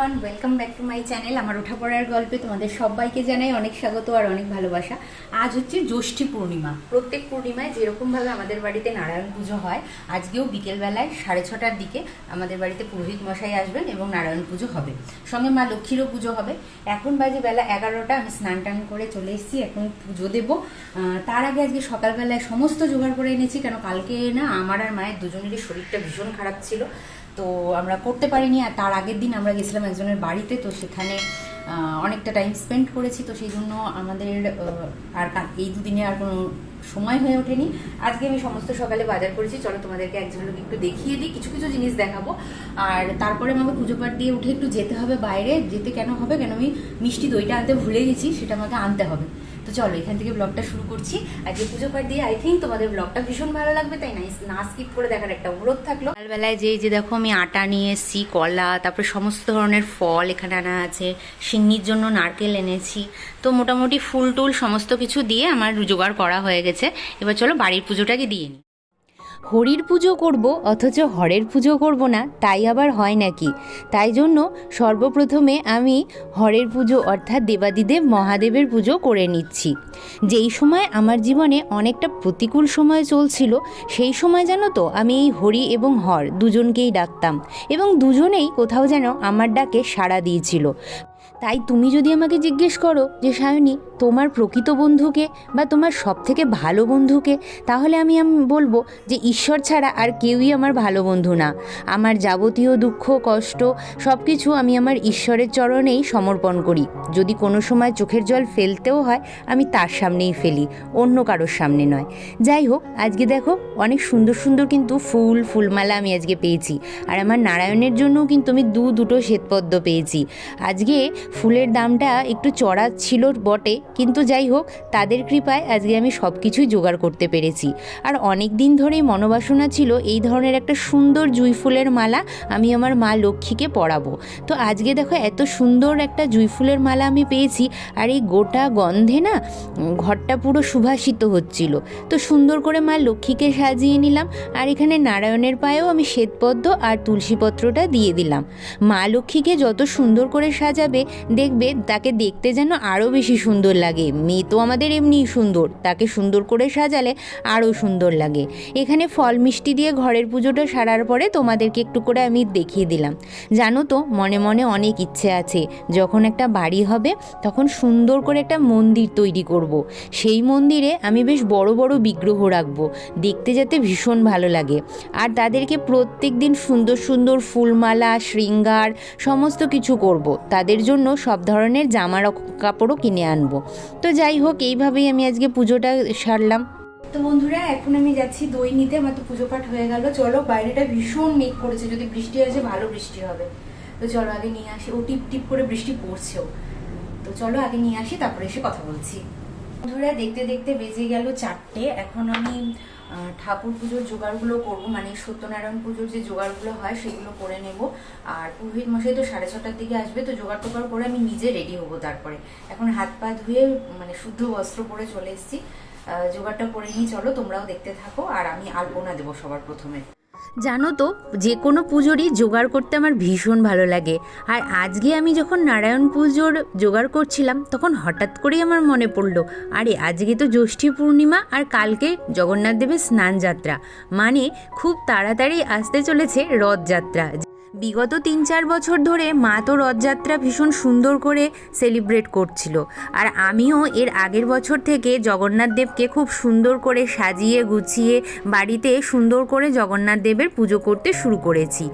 Everyone, welcome back to my channel. আমার ওঠা পড়ার গল্পে তোমাদের সবাইকে জানাই অনেক স্বাগত আর অনেক ভালোবাসা। আজ হচ্ছে জ্যৈষ্ঠী পূর্ণিমা। প্রত্যেক পূর্ণিমায় যেরকমভাবে আমাদের বাড়িতে নারায়ণ পুজো হয়, আজকেও বিকেলবেলায় 6:30টার দিকে আমাদের বাড়িতে পুরোহিত মশাই আসবেন এবং নারায়ণ পুজো হবে, সঙ্গে মা লক্ষ্মীরও পুজো হবে। এখন বাজে বেলা 11টা। আমি স্নান টান করে চলে এসেছি, এখন পুজো দেবো। তার আগে আজকে সকালবেলায় সমস্ত জোগাড় করে এনেছি, কেন কালকে না আমার আর মায়ের দুজনেরই শরীরটা ভীষণ খারাপ ছিল, তো আমরা করতে পারিনি। আর তার আগের দিন আমরা গেছিলাম একজনের বাড়িতে, তো সেখানে অনেকটা টাইম স্পেন্ড করেছি, তো সেই জন্য আমাদের আর এই দুদিনে আর কোনো সময় হয়ে ওঠেনি। আজকে আমি সমস্ত সকালে বাজার করেছি, চলো তোমাদেরকে একজনের একটু দেখিয়ে দিই, কিছু কিছু জিনিস দেখাবো। আর তারপরে আমাকে পুজো পাঠ দিয়ে উঠে একটু যেতে হবে বাইরে। যেতে কেন হবে, কেন আমি মিষ্টি দইটা আনতে ভুলে গেছি, সেটা আমাকে আনতে হবে। তো চলো এখান থেকে ব্লগটা শুরু করছি। আজকে পুজো পাঠ দিয়ে আই থিঙ্ক তোমাদের ব্লগটা ভীষণ ভালো লাগবে, তাই না স্কিপ করে দেখার একটা অনুরোধ থাকলো। সকালবেলায় যে দেখো আমি আটা নিয়ে এসেছি, কলা, তারপরে সমস্ত ধরনের ফল এখানে আনা আছে, সিন্নির জন্য নারকেল এনেছি। তো মোটামুটি ফুল টুল সমস্ত কিছু দিয়ে আমার জোগাড় করা হয়ে গেছে। এবার চলো বাড়ির পুজোটাকে দিয়ে নিই। হরির পুজো করব অথচ হরের পুজো করব না, তাই আবার হয় নাকি? তাই জন্য সর্বপ্রথমে আমি হরের পুজো অর্থাৎ দেবাদিদেব মহাদেবের পুজো করে নিচ্ছি। যেই সময় আমার জীবনে অনেকটা প্রতিকূল সময় চলছিল, সেই সময় জানো তো আমি এই হরি এবং হর দুজনকেই ডাকতাম, এবং দুজনেই কোথাও যেন আমার ডাকে সাড়া দিয়েছিল। তাই তুমি যদি আমাকে জিজ্ঞেস করো যে সায়নী, তোমার প্রকৃত বন্ধুকে বা তোমার সবথেকে ভালো বন্ধুকে, তাহলে আমি বলবো যে ঈশ্বর ছাড়া আর কেউই আমার ভালো বন্ধু না। আমার যাবতীয় দুঃখ কষ্ট সব কিছু আমি আমার ঈশ্বরের চরণেই সমর্পণ করি। যদি কোনো সময় চোখের জল ফেলতেও হয়, আমি তার সামনেই ফেলি, অন্য কারোর সামনে নয়। যাই হোক, আজকে দেখো অনেক সুন্দর সুন্দর কিন্তু ফুলমালা আমি আজকে পেয়েছি। আর আমার নারায়ণের জন্যও কিন্তু আমি দুটো শ্বেতপদ্ম পেয়েছি। আজকে ফুলের দামটা একটু চড়া ছিল বটে, কিন্তু যাই হোক তাদের কৃপায় আজকে আমি সব কিছুই জোগাড় করতে পেরেছি। আর অনেক দিন ধরেই মনোবাসনা ছিল এই ধরনের একটা সুন্দর জুঁই ফুলের মালা আমি আমার মা লক্ষ্মীকে পরাবো। তো আজকে দেখো এত সুন্দর একটা জুঁই ফুলের মালা আমি পেয়েছি, আর এই গোটা গন্ধে না ঘরটা পুরো সুবাসিত হচ্ছিল। তো সুন্দর করে মা লক্ষ্মীকে সাজিয়ে নিলাম, আর এখানে নারায়ণের পায়েও আমি শ্বেতপদ্ম আর তুলসীপত্রটা দিয়ে দিলাম। মা লক্ষ্মীকে যত সুন্দর করে সাজাবে, দেখবে তাকে দেখতে যেন আরও বেশি সুন্দর লাগে। মেয়ে তো আমাদের এমনিই সুন্দর, তাকে সুন্দর করে সাজালে আরও সুন্দর লাগে। এখানে ফল মিষ্টি দিয়ে ঘরের পুজোটা সারার পরে তোমাদেরকে একটু করে আমি দেখিয়ে দিলাম। জানো তো, মনে মনে অনেক ইচ্ছে আছে, যখন একটা বাড়ি হবে তখন সুন্দর করে একটা মন্দির তৈরি করব। সেই মন্দিরে আমি বেশ বড় বড় বিগ্রহ রাখবো, দেখতে যাতে ভীষণ ভালো লাগে। আর তাদেরকে প্রত্যেক দিন সুন্দর সুন্দর ফুলমালা, শৃঙ্গার সমস্ত কিছু করব। তাদের জন্য সব ধরনের জামা কাপড়ও কিনে আনবো। তো যাই হোক, এইভাবেই আমি আজকে পুজোটা সারলাম। তো বন্ধুরা, এখন আমি যাচ্ছি দই নিতে। আমার তো পুজো পাঠ হয়ে গেল। চলো, বাইরেটা ভীষণ মেঘ করেছে, যদি বৃষ্টি আসে ভালো বৃষ্টি হবে। তো চলো আগে নিয়ে আসি। ও টিপ টিপ করে বৃষ্টি পড়ছেও। তো চলো আগে নিয়ে আসি, তারপরে এসে কথা বলছি। বন্ধুরা, দেখতে দেখতে বেজে গেল 4টে। এখন আমি ঠাকুর পুজোর জোগাড়গুলো করবো, মানে সত্যনারায়ণ পুজোর যে জোগাড়গুলো হয় সেগুলো করে নেব। আর পুরোহিত মশাই তো 6:30টার দিকে আসবে, তো জোগাড় টোগাড় করে আমি নিজে রেডি হবো। তারপরে এখন হাত পা ধুয়ে মানে শুদ্ধ বস্ত্র পরে চলে এসেছি। জোগাড়টা করে নিয়ে চলো, তোমরাও দেখতে থাকো। আর আমি আলপনা দেবো সবার প্রথমে। জানো তো, যে কোনো পুজোরই জোগাড় করতে আমার ভীষণ ভালো লাগে। আর আজকে আমি যখন নারায়ণ পুজোর জোগাড় করছিলাম, তখন হঠাৎ করেই আমার মনে পড়লো, আরে আজকে তো জ্যৈষ্ঠী পূর্ণিমা, আর কালকে জগন্নাথ দেবের স্নান যাত্রা, মানে খুব তাড়াতাড়ি আসতে চলেছে রথযাত্রা। বিগত 3-4 বছর ধরে মা তো রথযাত্রা ভীষণ সুন্দর করে সেলিব্রেট করছিল, আর আমিও এর আগের বছর থেকে জগন্নাথ দেবকে খুব সুন্দর করে সাজিয়ে গুছিয়ে বাড়িতে সুন্দর করে জগন্নাথ দেবের পুজো করতে শুরু করেছি।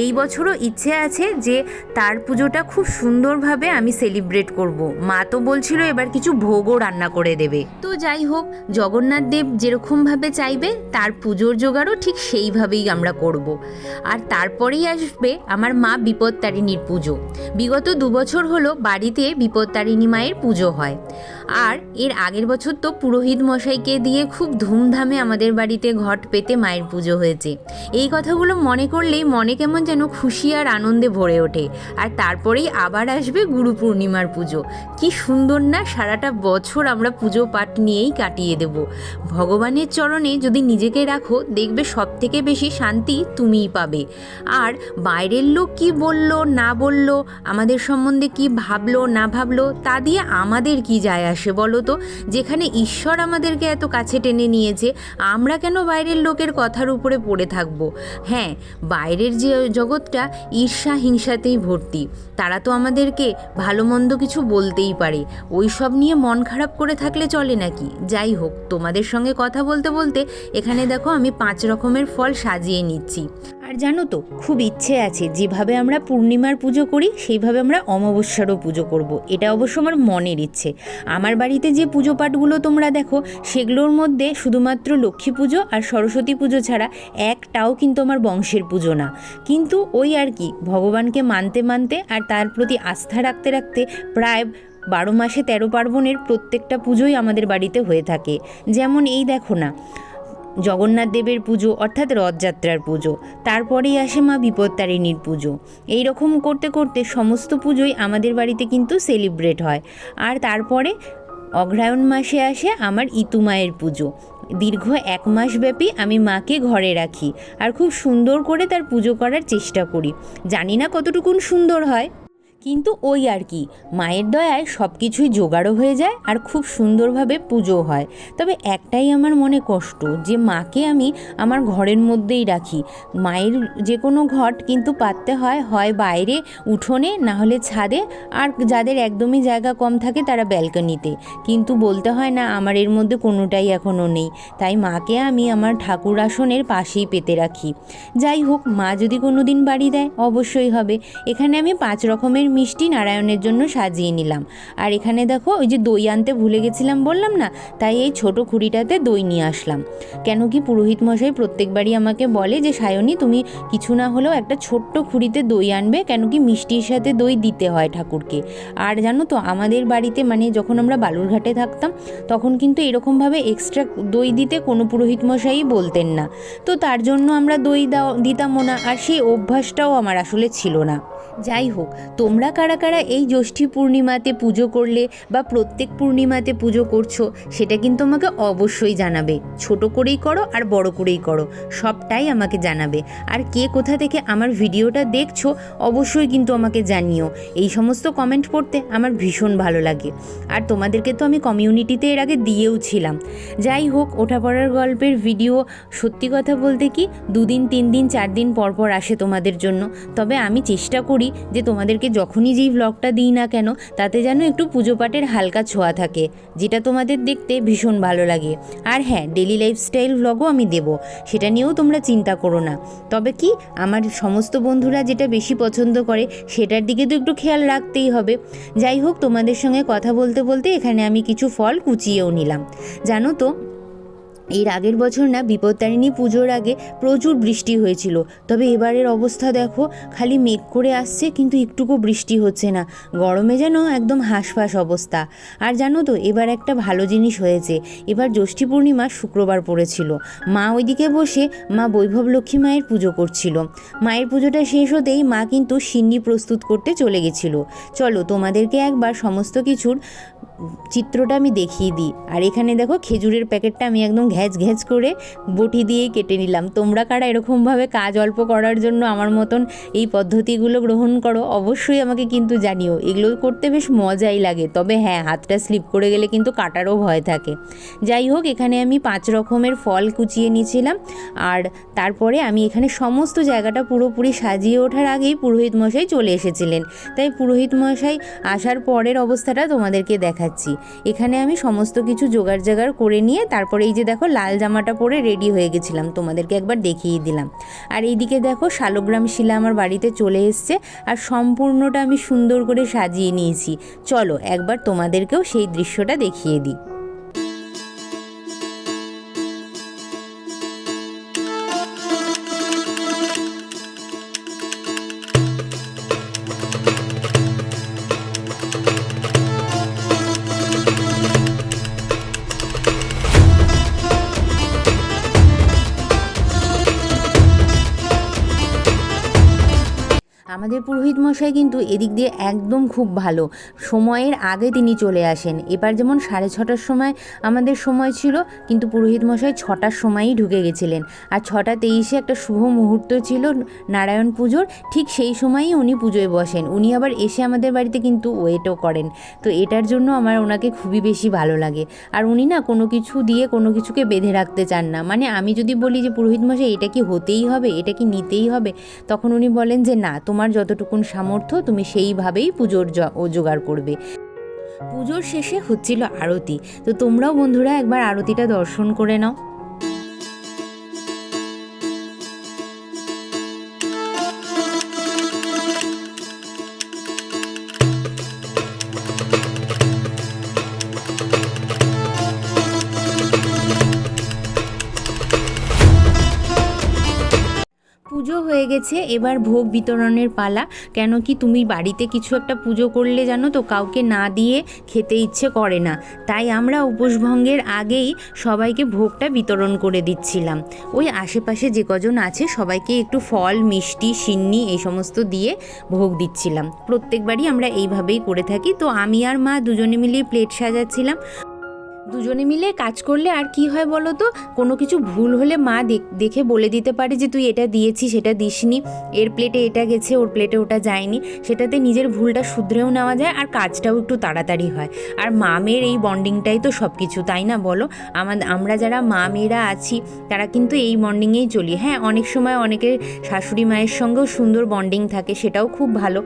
এই বছরও ইচ্ছে আছে যে তার পুজোটা খুব সুন্দরভাবে আমি সেলিব্রেট করব। মা তো বলছিল এবার কিছু ভোগও রান্না করে দেবে। তো যাই হোক, জগন্নাথ দেব যেরকমভাবে চাইবে তার পুজোর জোগাড়ও ঠিক সেইভাবেই আমরা করব। আর তারপরেই আসবে আমার মা বিপত্তারিণীর পুজো। বিগত 2 বছর হলো বাড়িতে বিপত্তারিণী মায়ের পুজো হয়। আর এর আগের বছর তো পুরোহিত মশাইকে দিয়ে খুব ধুমধামে আমাদের বাড়িতে ঘট পেতে মায়ের পুজো হয়েছে। এই কথাগুলো মনে করলেই মনে কেমন যেন খুশি আর আনন্দে ভরে ওঠে। আর তারপরেই আবার আসবে গুরু পূর্ণিমার পুজো। কি সুন্দর না, সারাটা বছর আমরা পুজো পাঠ নিয়েই কাটিয়ে দেব। ভগবানের চরণে যদি নিজেকে রাখো, দেখবে সব থেকে বেশি শান্তি তুমিই পাবে। আর বাইরের লোক কি বলল না বলল, আমাদের সম্বন্ধে কি ভাবলো না ভাবলো, তা দিয়ে আমাদের কি যায় আসে বলো তো? যেখানে ঈশ্বর আমাদেরকে এত কাছে টেনে নিয়েছে, আমরা কেন বাইরের লোকের কথার উপরে পড়ে থাকবো? হ্যাঁ, বাইরের যে জগৎটা ঈর্ষা হিংসাতেই ভর্তি। তারা তো আমাদেরকে ভালো মন্দ কিছু বলতেই পারে, ওই সব নিয়ে মন খারাপ করে থাকলে চলে নাকি? যাই হোক, তোমাদের সঙ্গে কথা বলতে বলতে এখানে দেখো আমি 5 রকমের ফল সাজিয়ে নিচ্ছি। আর জানো তো, খুব ইচ্ছে আছে যেভাবে আমরা পূর্ণিমার পুজো করি সেইভাবে আমরা অমাবস্যারও পুজো করব। এটা অবশ্য আমার মনের ইচ্ছে। আমার বাড়িতে যে পুজো পাঠগুলো তোমরা দেখো, সেগুলোর মধ্যে শুধুমাত্র লক্ষ্মী পুজো আর সরস্বতী পুজো ছাড়া একটাও কিন্তু আমার বংশের পুজো না। কিন্তু ওই আর কি, ভগবানকে মানতে মানতে আর তার প্রতি আস্থা রাখতে রাখতে প্রায় 12 মাসে 13 পার্বণের প্রত্যেকটা পুজোই আমাদের বাড়িতে হয়ে থাকে। যেমন এই দেখো না, জগন্নাথ দেবের পুজো অর্থাৎ রথযাত্রার পুজো, তারপরেই আসে মা বিপত্তারিণীর পুজো। এই রকম করতে করতে সমস্ত পুজোই আমাদের বাড়িতে কিন্তু সেলিব্রেট হয়। আর তারপরে অগ্রহায়ণ মাসে আসে আমার ইতু মায়ের পুজো। দীর্ঘ 1 মাস ব্যাপী আমি মাকে ঘরে রাখি আর খুব সুন্দর করে তার পুজো করার চেষ্টা করি। জানি না কতটুকুন সুন্দর হয়, কিন্তু ওই আর কি, মায়ের দয়ায় সব কিছুই জোগাড়ও হয়ে যায় আর খুব সুন্দরভাবে পুজো হয়। তবে একটাই আমার মনে কষ্ট, যে মাকে আমি আমার ঘরের মধ্যেই রাখি। মায়ের যে কোনো ঘট কিন্তু পাততে হয় হয় বাইরে উঠোনে, না হলে ছাদে, আর যাদের একদমই জায়গা কম থাকে তারা ব্যালকনিতে। কিন্তু বলতে হয় না, আমার এর মধ্যে কোনোটাই এখনও নেই, তাই মাকে আমি আমার ঠাকুর আসনের পাশেই পেতে রাখি। যাই হোক, মা যদি কোনো দিন বাড়ি দেয় অবশ্যই হবে। এখানে আমি 5 রকমের মিষ্টি নারায়ণের জন্য সাজিয়ে নিলাম। আর এখানে দেখো, ওই যে দই আনতে ভুলে গেছিলাম বললাম না, তাই এই ছোট খুঁড়িটাতে দই নিয়ে আসলাম। কেন কি পুরোহিত মশাই প্রত্যেকবারই আমাকে বলে যে সায়নী, তুমি কিছু না হলেও একটা ছোট্ট খুঁড়িতে দই আনবে, কেন কি মিষ্টির সাথে দই দিতে হয় ঠাকুরকে। আর জানো তো, আমাদের বাড়িতে মানে যখন আমরা বালুরঘাটে থাকতাম তখন কিন্তু এরকমভাবে এক্সট্রা দই দিতে কোনো পুরোহিত মশাই বলতেন না। তো তার জন্য আমরা দই দিতামও না, আর সেই অভ্যাসটাও আমার আসলে ছিল না। যাই হোক, তোমরা কারা কারা এই জ্যৈষ্ঠী পূর্ণিমাতে পুজো করলে বা প্রত্যেক পূর্ণিমাতে পুজো করছো, সেটা কিন্তু আমাকে অবশ্যই জানাবে। ছোট করেই করো আর বড় করেই করো, সবটাই আমাকে জানাবে। আর কে কোথা থেকে আমার ভিডিওটা দেখছো অবশ্যই কিন্তু আমাকে জানিও। এই সমস্ত কমেন্ট পড়তে আমার ভীষণ ভালো লাগে। আর তোমাদেরকে তো আমি কমিউনিটিতে এর আগে দিয়েও ছিলাম। যাই হোক, ওঠাপড়ার গল্পের ভিডিও সত্যি কথা বলতে কি 2 দিন 3 দিন 4 দিন পর পর আসে তোমাদের জন্য। তবে আমি চেষ্টা করি যে তোমাদেরকে যখনই যেই ব্লগটা দিই না কেন, তাতে যেন একটু পুজো পাঠের হালকা ছোঁয়া থাকে, যেটা তোমাদের দেখতে ভীষণ ভালো লাগে। আর হ্যাঁ, ডেলি লাইফস্টাইল ব্লগও আমি দেব, সেটা নিয়েও তোমরা চিন্তা করো না। তবে কি, আমার সমস্ত বন্ধুরা যেটা বেশি পছন্দ করে সেটার দিকে তো একটু খেয়াল রাখতেই হবে। যাই হোক, তোমাদের সঙ্গে কথা বলতে বলতে এখানে আমি কিছু ফল কুচিয়েও নিলাম। জানো তো, এর আগের বছর না বিপত্তারিণী পুজোর আগে প্রচুর বৃষ্টি হয়েছিল, তবে এবারের অবস্থা দেখো, খালি মেঘ করে আসছে কিন্তু একটুকু বৃষ্টি হচ্ছে না। গরমে যেন একদম হাঁসফাঁস অবস্থা। আর জানো তো, এবার একটা ভালো জিনিস হয়েছে, এবার জ্যৈষ্ঠী পূর্ণিমা শুক্রবার পড়েছিল। মা ওইদিকে বসে মা বৈভব লক্ষ্মী মায়ের পুজো করছিল। মায়ের পুজোটা শেষ হতেই মা কিন্তু সিন্নি প্রস্তুত করতে চলে গেছিল। চলো তোমাদেরকে একবার সমস্ত কিছুর চিত্রটা আমি দেখিয়ে দিই। আর এখানে দেখো, খেজুরের প্যাকেটটা আমি একদম ঘ্যাচ ঘ্যাচ করে বটি দিয়েই কেটে নিলাম। তোমরা কারা এরকমভাবে কাজ অল্প করার জন্য আমার মতন এই পদ্ধতিগুলো গ্রহণ করো অবশ্যই আমাকে কিন্তু জানিও। এগুলো করতে বেশ মজাই লাগে, তবে হ্যাঁ, হাতটা স্লিপ করে গেলে কিন্তু কাটারও ভয় থাকে। যাই হোক, এখানে আমি 5 রকমের ফল কুচিয়ে নিয়েছিলাম। আর তারপরে আমি এখানে সমস্ত জায়গাটা পুরোপুরি সাজিয়ে ওঠার আগেই পুরোহিত মশাই চলে এসেছিলেন, তাই পুরোহিত মশাই আসার পরের অবস্থাটা তোমাদেরকে দেখাচ্ছি। এখানে আমি সমস্ত কিছু জোগাড় জাগাড় করে নিয়ে তারপরে এই যে দেখো, লাল জামাটা পরে রেডি হয়ে গেছিলাম, তোমাদেরকে একবার দেখিয়ে দিলাম। আর এইদিকে দেখো, শালগ্রাম শিলা আমার বাড়িতে চলে এসছে আর সম্পূর্ণটা আমি সুন্দর করে সাজিয়ে নিয়েছি। চলো একবার তোমাদেরকেও সেই দৃশ্যটা দেখিয়ে দিই। আমাদের পুরোহিত মশাই কিন্তু এদিক দিয়ে একদম খুব ভালো, সময়ের আগে তিনি চলে আসেন। এবার যেমন 6:30টার সময় আমাদের সময় ছিল, কিন্তু পুরোহিত মশাই 6টার সময়ই ঢুকে গেছিলেন। আর 6:23 একটা শুভ মুহূর্ত ছিল নারায়ণ পুজোর, ঠিক সেই সময়ই উনি পুজোয় বসেন। উনি আবার এসে আমাদের বাড়িতে কিন্তু ওয়েটও করেন। তো এটার জন্য আমার ওনাকে খুবই বেশি ভালো লাগে। আর উনি না কোনো কিছু দিয়ে কোনো কিছুকে বেঁধে রাখতে চান না। মানে আমি যদি বলি যে পুরোহিত মশাই এটা কি হতেই হবে, এটা কি নিতেই হবে, তখন উনি বলেন যে না, তোমার যতটুকুন সামর্থ্য তুমি সেইভাবেই পুজোর জোগাড় করবে। পুজোর শেষে হচ্ছিল আরতি। তো তোমরাও বন্ধুরা একবার আরতিটা দর্শন করে নাও। পুজো হয়ে গেছে, এবার ভোগ বিতরণের পালা। কেন কি তুমি বাড়িতে কিছু একটা পুজো করলে জানো তো কাউকে না দিয়ে খেতে ইচ্ছে করে না, তাই আমরা উপোসভঙ্গের আগেই সবাইকে ভোগটা বিতরণ করে দিচ্ছিলাম। ওই আশেপাশে যে কজন আছে সবাইকে একটু ফল, মিষ্টি, সিন্নি এই সমস্ত দিয়ে ভোগ দিচ্ছিলাম। প্রত্যেকবারই আমরা এইভাবেই করে থাকি। তো আমি আর মা দুজনে মিলেই প্লেট সাজাচ্ছিলাম। দুজনে মিলে কাজ করলে আর কি হয় বলো তো, কোনো কিছু ভুল হলে মা দেখে বলে দিতে পারে যে তুই এটা দিয়েছিস, সেটা দিসনি, এর প্লেটে এটা গেছে, ওর প্লেটে ওটা যায়নি। সেটাতে নিজের ভুলটা শুধরেও নেওয়া যায় আর কাজটাও একটু তাড়াতাড়ি হয়। আর মা মেয়ের এই বন্ডিংটাই তো সব কিছু, তাই না বলো? আমরা যারা মা মেয়েরা আছি তারা কিন্তু এই বন্ডিংয়েই চলি। হ্যাঁ, অনেক সময় অনেকের শাশুড়ি মায়ের সঙ্গেও সুন্দর বন্ডিং থাকে, সেটাও খুব ভালো।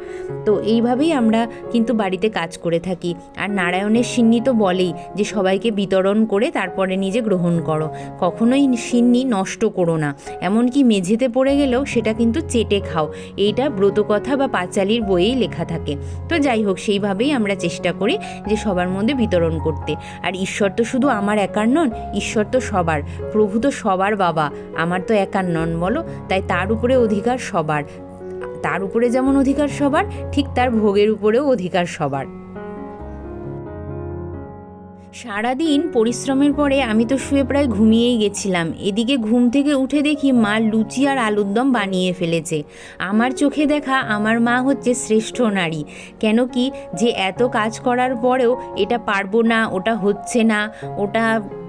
তো এইভাবেই আমরা কিন্তু বাড়িতে কাজ করে থাকি। আর নারায়ণের সিন্নি তো বলেই যে সবাইকে বিতরণ করে তারপরে নিজে গ্রহণ করো, কখনোই সিন্নি নষ্ট করো না, এমনকি মেঝেতে পড়ে গেলেও সেটা কিন্তু চেটে খাও। এইটা ব্রতকথা বা পাঁচালীর বইয়েই লেখা থাকে। তো যাই হোক, সেইভাবেই আমরা চেষ্টা করি যে সবার মধ্যে বিতরণ করতে। আর ঈশ্বর তো শুধু আমার একার নন, ঈশ্বর তো সবার, প্রভু তো সবার বাবা, আমার তো একার নন বলো। তাই তার উপরে অধিকার সবার, তার উপরে যেমন অধিকার সবার, ঠিক তার ভোগের উপরেও অধিকার সবার। সারাদিন পরিশ্রমের পরে আমি তো শুয়ে প্রায় ঘুমিয়েই গেছিলাম। এদিকে ঘুম থেকে উঠে দেখি মা লুচি আর আলুর দম বানিয়ে ফেলেছে। আমার চোখে দেখা আমার মা হচ্ছে শ্রেষ্ঠ নারী। কেন কি, যে এত কাজ করার পরেও এটা পারবো না, ওটা হচ্ছে না, ওটা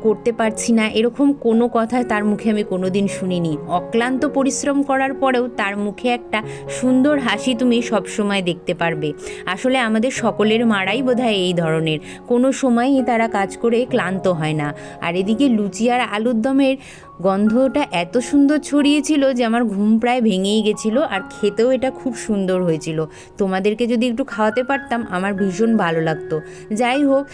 করতে পারছি না, এরকম কোনো কথা তার মুখে আমি কোনো দিন শুনিনি। অক্লান্ত পরিশ্রম করার পরেও তার মুখে একটা সুন্দর হাসি তুমি সবসময় দেখতে পারবে। আসলে আমাদের সকলের মারাই বোধহয় এই ধরনের, কোনো সময়ই তারা কাজ করে ক্লান্ত হয় না। আর এদিকে লুচি আর আলুর দমের গন্ধটা এত সুন্দর ছড়িয়েছিল যে আমার ঘুম প্রায় ভেঙেই গেছিলো। আর খেতেও এটা খুব সুন্দর হয়েছিল। তোমাদেরকে যদি একটু খাওয়াতে পারতাম আমার ভীষণ ভালো লাগতো। যাই হোক,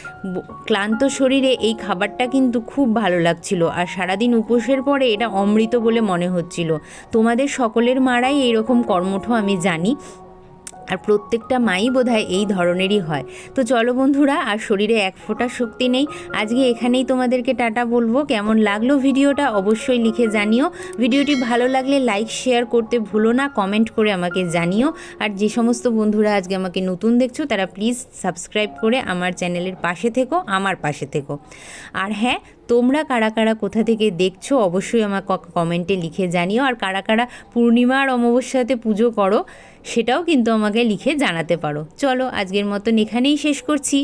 ক্লান্ত শরীরে এই খাবারটা কিন্তু খুব ভালো লাগছিল। আর সারাদিন উপোসের পরে এটা অমৃত বলে মনে হচ্ছিল। তোমাদের সকলের মারাই এইরকম কর্মঠ আমি জানি। আর প্রত্যেকটা মাই বোধহয় এই ধরনেরই হয়। তো চলো বন্ধুরা, আর শরীরে এক ফোঁটা শক্তি নেই, আজকে এখানেই তোমাদেরকে টাটা বলবো। কেমন লাগলো ভিডিওটা অবশ্যই লিখে জানিও। ভিডিওটি ভালো লাগলে লাইক শেয়ার করতে ভুলো না, কমেন্ট করে আমাকে জানিও। আর যে সমস্ত বন্ধুরা আজকে আমাকে নতুন দেখছো তারা প্লিজ সাবস্ক্রাইব করে আমার চ্যানেলের পাশে থেকো, আমার পাশে থেকো। আর হ্যাঁ, তোমরা কারা কারা কোথা থেকে দেখছো অবশ্যই আমার কমেন্টে লিখে জানিও। আর কারা কারা পূর্ণিমা আর অমাবস্যাতে পুজো করো সেটাও কিন্তু আমাকে লিখে জানাতে পারো। চলো আজকের মতন এখানেই শেষ করছি।